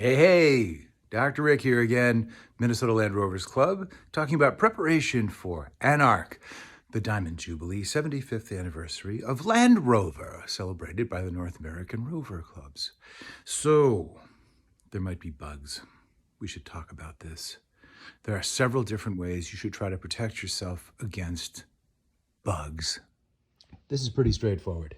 Hey, Dr. Rick here again, Minnesota Land Rovers Club, talking about preparation for ANARC, the Diamond Jubilee 75th anniversary of Land Rover, celebrated by the North American Rover Clubs. So, there might be bugs. We should talk about this. There are several different ways you should try to protect yourself against bugs. This is pretty straightforward.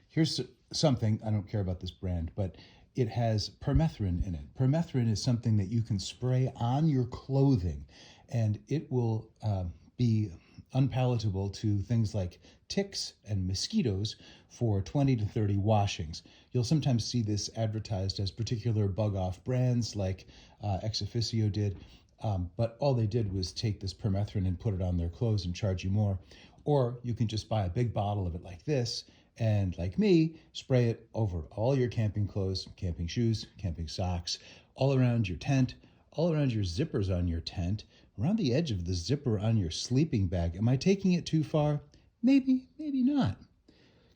Here's something, I don't care about this brand, but it has permethrin in it. Permethrin is something that you can spray on your clothing, and it will be unpalatable to things like ticks and mosquitoes for 20 to 30 washings. You'll sometimes see this advertised as particular bug-off brands like Ex Officio did, but all they did was take this permethrin and put it on their clothes and charge you more. Or you can just buy a big bottle of it like this, and like me, spray it over all your camping clothes, camping shoes, camping socks, all around your tent, all around your zippers on your tent, around the edge of the zipper on your sleeping bag. Am I taking it too far? Maybe, maybe not.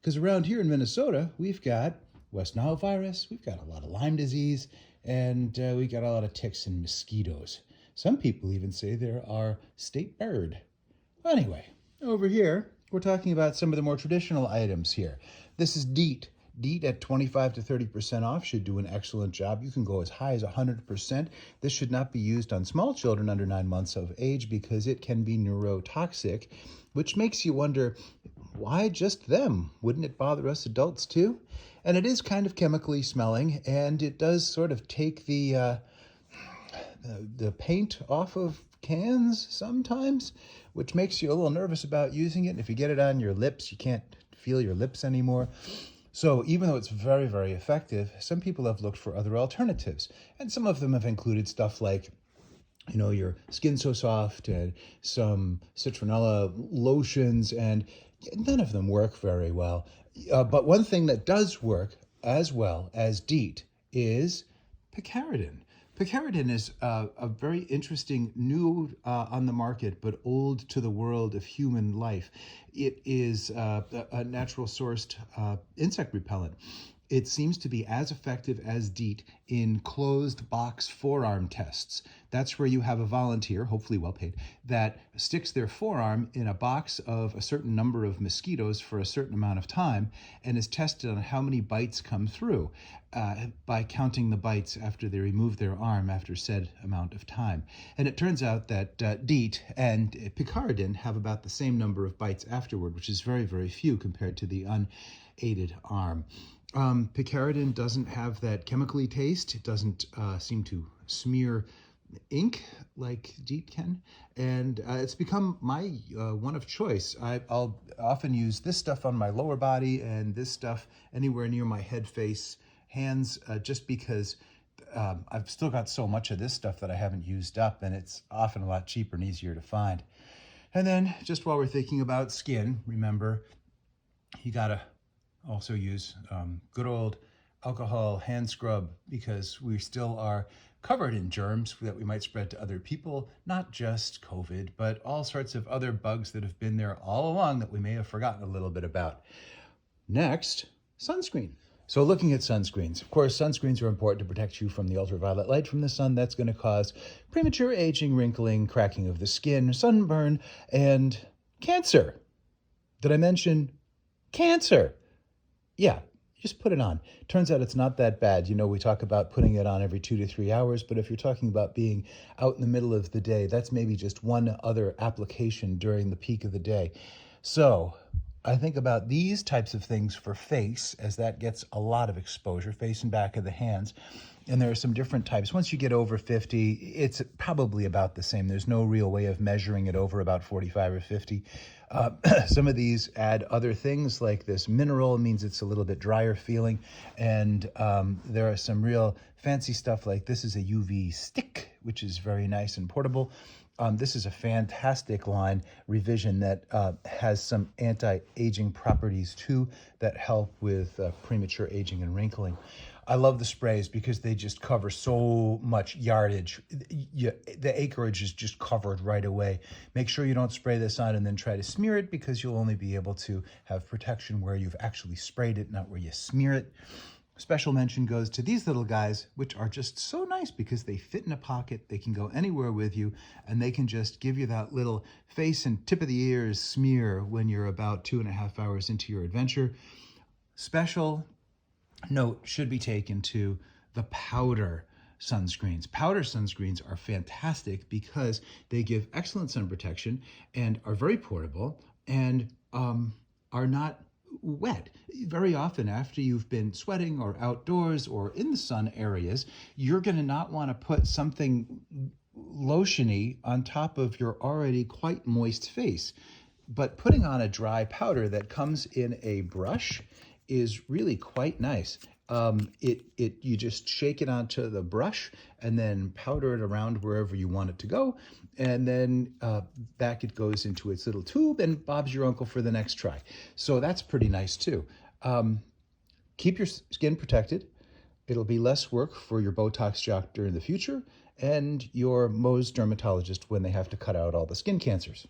Because around here in Minnesota, we've got West Nile virus, we've got a lot of Lyme disease, and we got a lot of ticks and mosquitoes. Some people even say they're our state bird. Anyway, over here, we're talking about some of the more traditional items here. This is DEET. DEET at 25 to 30% off should do an excellent job. You can go as high as 100%. This should not be used on small children under 9 months of age because it can be neurotoxic, which makes you wonder, why just them? Wouldn't it bother us adults too? And it is kind of chemically smelling, and it does sort of take the paint off of cans sometimes, which makes you a little nervous about using it. If you get it on your lips, you can't feel your lips anymore. So even though it's very, very effective, some people have looked for other alternatives. And some of them have included stuff like, your Skin So Soft and some citronella lotions, and none of them work very well. But one thing that does work as well as DEET is picaridin. Picaridin is a very interesting new on the market, but old to the world of human life. It is a natural sourced insect repellent. It seems to be as effective as DEET in closed box forearm tests. That's where you have a volunteer, hopefully well paid, that sticks their forearm in a box of a certain number of mosquitoes for a certain amount of time and is tested on how many bites come through by counting the bites after they remove their arm after said amount of time. And it turns out that DEET and picaridin have about the same number of bites afterward, which is very, very few compared to the unaided arm. Picaridin doesn't have that chemically taste. It doesn't seem to smear ink like DEET can, and it's become my one of choice. I'll often use this stuff on my lower body and this stuff anywhere near my head, face, hands, just because I've still got so much of this stuff that I haven't used up, and it's often a lot cheaper and easier to find. And then just while we're thinking about skin, remember, you gotta also use good old alcohol hand scrub, because we still are covered in germs that we might spread to other people, not just COVID, but all sorts of other bugs that have been there all along that we may have forgotten a little bit about. Next, sunscreen. So looking at sunscreens, of course, sunscreens are important to protect you from the ultraviolet light from the sun. That's going to cause premature aging, wrinkling, cracking of the skin, sunburn, and cancer. Did I mention cancer? Yeah, just put it on. Turns out it's not that bad. We talk about putting it on every 2 to 3 hours, but if you're talking about being out in the middle of the day, that's maybe just one other application during the peak of the day. So I think about these types of things for face, as that gets a lot of exposure, face and back of the hands. And there are some different types. Once you get over 50, it's probably about the same. There's no real way of measuring it over about 45 or 50. Some of these add other things like this mineral, means it's a little bit drier feeling. And there are some real fancy stuff like this is a UV stick, which is very nice and portable. This is a fantastic line revision that has some anti-aging properties too that help with premature aging and wrinkling. I love the sprays because they just cover so much yardage. The acreage is just covered right away. Make sure you don't spray this on and then try to smear it, because you'll only be able to have protection where you've actually sprayed it, not where you smear it. Special mention goes to these little guys, which are just so nice because they fit in a pocket, they can go anywhere with you, and they can just give you that little face and tip of the ears smear when you're about 2.5 hours into your adventure. Special note should be taken to the powder sunscreens. Powder sunscreens are fantastic because they give excellent sun protection and are very portable and are not wet. Very often after you've been sweating or outdoors or in the sun areas, you're going to not want to put something lotiony on top of your already quite moist face. But putting on a dry powder that comes in a brush is really quite nice. You just shake it onto the brush and then powder it around wherever you want it to go. And then back it goes into its little tube and Bob's your uncle for the next try. So that's pretty nice too. Keep your skin protected. It'll be less work for your Botox doctor in the future and your Mohs dermatologist when they have to cut out all the skin cancers.